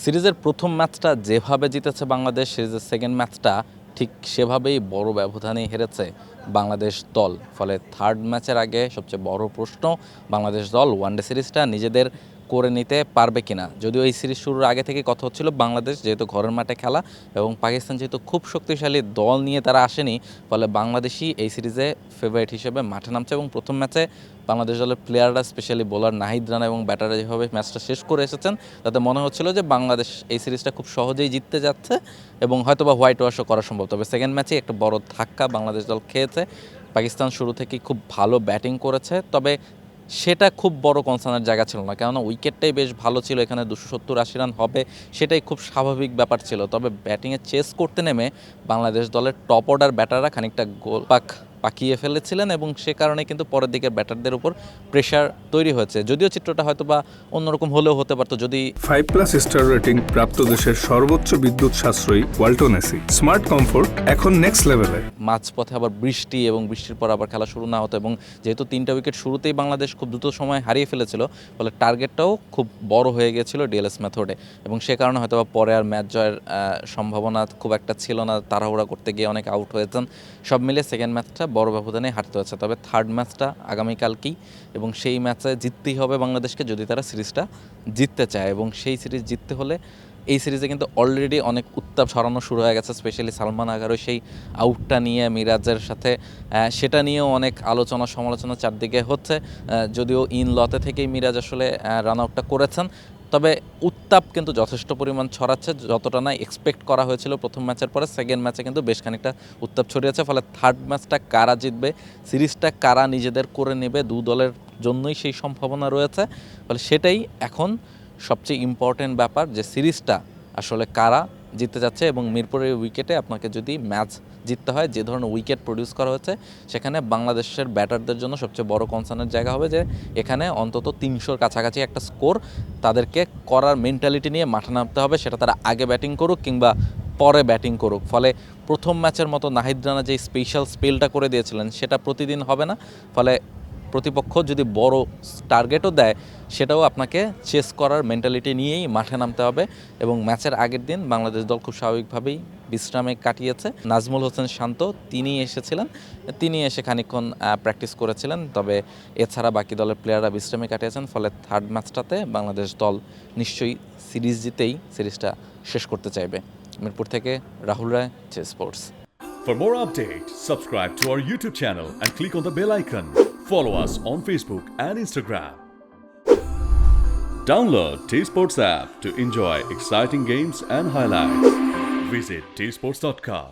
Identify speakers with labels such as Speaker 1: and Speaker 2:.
Speaker 1: সিরিজের প্রথম ম্যাচটা যেভাবে জিতেছে বাংলাদেশ, সিরিজের সেকেন্ড ম্যাচটা ঠিক সেভাবেই বড় ব্যবধানেই হেরেছে বাংলাদেশ দল। ফলে থার্ড ম্যাচের আগে সবচেয়ে বড় প্রশ্ন, বাংলাদেশ দল ওয়ানডে সিরিজটা নিজেদের করে নিতে পারবে কিনা। যদিও এই সিরিজ শুরুর আগে থেকে কথা হচ্ছিল বাংলাদেশ যেহেতু ঘরের মাঠে খেলা এবং পাকিস্তান যেহেতু খুব শক্তিশালী দল নিয়ে তারা আসেনি, ফলে বাংলাদেশই এই সিরিজে ফেভারিট হিসেবে মাঠে নামছে। এবং প্রথম ম্যাচে বাংলাদেশ দলের প্লেয়াররা, স্পেশালি বোলার নাহিদ রানা এবং ব্যাটাররা যেভাবে ম্যাচটা শেষ করে এসেছেন, তাতে মনে হচ্ছিল যে বাংলাদেশ এই সিরিজটা খুব সহজেই জিততে যাচ্ছে এবং হয়তোবা হোয়াইট ওয়াশও করা সম্ভব। তবে সেকেন্ড ম্যাচে একটা বড় ধাক্কা বাংলাদেশ দল খেয়েছে। পাকিস্তান শুরু থেকেই খুব ভালো ব্যাটিং করেছে, তবে সেটা খুব বড় কনসার্নের জায়গা ছিল না, কেননা উইকেটটাই বেশ ভালো ছিল। এখানে 270-80 রান হবে সেটাই খুব স্বাভাবিক ব্যাপার ছিল। তবে ব্যাটিংয়ে চেস করতে নেমে বাংলাদেশ দলের টপ অর্ডার ব্যাটাররা খানিকটা গোল পাকিয়ে ফেলেছিলেন এবং সে কারণে কিন্তু পরের দিকের ব্যাটারদের উপর প্রেশার তৈরি হয়েছে। যদিও চিত্রটা হয়তো বা অন্যরকম হলেও হতে পারতো যদি
Speaker 2: 5+ স্টার রেটিং প্রাপ্ত দেশের সর্বোচ্চ বিদ্যুৎ সাশ্রয়ী ওয়ালটন এসি স্মার্ট কমফোর্ট এখন নেক্সট লেভেলে।
Speaker 1: মাঝপথে আবার বৃষ্টি এবং বৃষ্টির পর আবার খেলা শুরু না হতো এবং যেহেতু 3টা উইকেট শুরুতেই বাংলাদেশ খুব দ্রুত সময় হারিয়ে ফেলেছিল, ফলে টার্গেটটাও খুব বড় হয়ে গিয়েছিল ডিএলএস মেথডে এবং সে কারণে হয়তো বা পরে আর ম্যাচ জয়ের সম্ভাবনা খুব একটা ছিল না। তাড়াহুড়া করতে গিয়ে অনেক আউট হয়েছেন। সব মিলে সেকেন্ড ম্যাচটা বড় ব্যবধানে হারতে হচ্ছে। তবে থার্ড ম্যাচটা আগামীকালকেই এবং সেই ম্যাচে জিততেই হবে বাংলাদেশকে যদি তারা সিরিজটা জিততে চায়। এবং সেই সিরিজ জিততে হলে এই সিরিজে কিন্তু অলরেডি অনেক উত্তাপ ছড়ানো শুরু হয়ে গেছে, স্পেশালি সালমান আগারও সেই আউটটা নিয়ে মিরাজের সাথে সেটা নিয়েও অনেক আলোচনা সমালোচনা চারদিকে হচ্ছে। যদিও ইন লতে থেকেই মিরাজ আসলে রান আউটটা করেছেন, তবে উত্তাপ কিন্তু যথেষ্ট পরিমাণ ছড়াচ্ছে, যতটা না এক্সপেক্ট করা হয়েছিল প্রথম ম্যাচের পরে। সেকেন্ড ম্যাচে কিন্তু বেশ খানিকটা উত্তাপ ছড়িয়েছে। ফলে থার্ড ম্যাচটা কারা জিতবে, সিরিজটা কারা নিজেদের করে নেবে, দু দলের জন্যই সেই সম্ভাবনা রয়েছে। ফলে সেটাই এখন সবচেয়ে ইম্পর্টেন্ট ব্যাপার, যে সিরিজটা আসলে কারা জিততে যাচ্ছে। এবং মিরপুরের উইকেটে আপনাকে যদি ম্যাচ জিততে হয়, যে ধরনের উইকেট প্রডিউস করা হয়েছে, সেখানে বাংলাদেশের ব্যাটারদের জন্য সবচেয়ে বড় কনসার্নের জায়গা হবে যে এখানে অন্তত 300-র কাছাকাছি একটা স্কোর তাদেরকে করার মেন্টালিটি নিয়ে মাঠে নামতে হবে, সেটা তারা আগে ব্যাটিং করুক কিংবা পরে ব্যাটিং করুক। ফলে প্রথম ম্যাচের মতো নাহিদ রানা যে স্পেশাল স্পেলটা করে দিয়েছিলেন সেটা প্রতিদিন হবে না। ফলে প্রতিপক্ষ যদি বড় টার্গেটও দেয়, সেটাও আপনাকে চেস করার মেন্টালিটি নিয়েই মাঠে নামতে হবে। এবং ম্যাচের আগের দিন বাংলাদেশ দল খুব স্বাভাবিকভাবেই বিশ্রামে কাটিয়েছে। নাজমুল হোসেন শান্ত তিনি এসেছিলেন, তিনি এসে খানিকক্ষণ প্র্যাকটিস করেছিলেন, তবে এছাড়া বাকি দলের প্লেয়াররা বিশ্রামে কাটিয়েছেন। ফলে থার্ড ম্যাচটাতে বাংলাদেশ দল নিশ্চয়ই সিরিজ জিতেই সিরিজটা শেষ করতে চাইবে। মিরপুর থেকে Rahul Roy, chess sports.
Speaker 3: For more updates, subscribe to our YouTube channel and click on the bell icon. Follow us on Facebook and Instagram. Download T-Sports app to enjoy exciting games and highlights. Visit tsports.com.